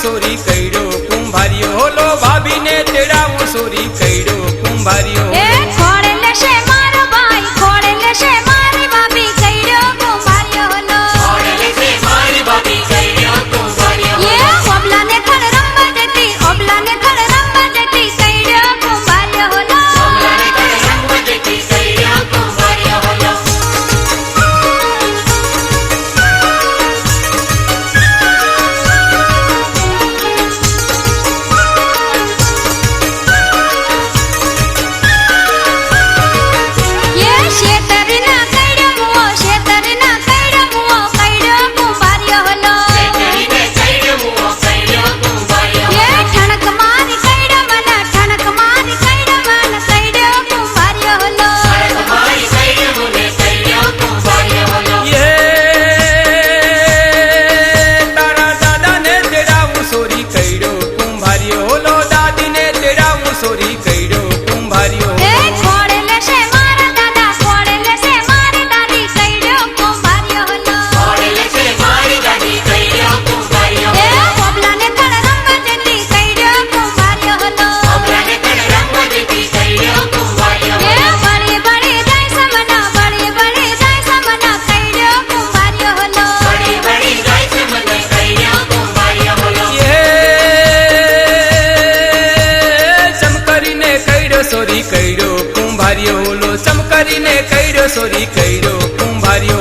sorry कईड़ो कुंभारियो होलो भाभी ने तेड़ावो sorry कईड़ो कुंभारियो Khode लेशे मारो भाई खोड़े लेशे मारी भाभी कईड़ो कुंभारियो होलो खोड़े लेशे मारी भाभी कईड़ो कुंभारियो ओबला ने खड़ रंबा देती ओबला ने खड़ रंबा देती कईड़ो कुंभारियो होलो ओबला ने खड़ रंबा देती कईड़ो कुंभारियो होलो सोरी कईड़ो कुंभारियो खोड़े लेशे मारा दादा खोड़े लेशे मारी दादी कईड़ो कुंभारियो होलो खोड़े लेशे मारी दादी कईड़ो कुंभारियो ओबला ने खड़ रंबा देती कईड़ो कुंभारियो होलो ओबला ने खड़ रंबा देती कईड़ो कुंभारियो बड़ी बड़ी जाय समना बड़ी बड़ी जाय समना कईड़ो कुंभारियो होलो बड़ी बड़ी जाय समना कईड़ो कुंभारियो होलो सोरी कईड़ो कुंभारियो होलो चमकरी ने कईड़ो सोरी कईड़ो कुंभारियो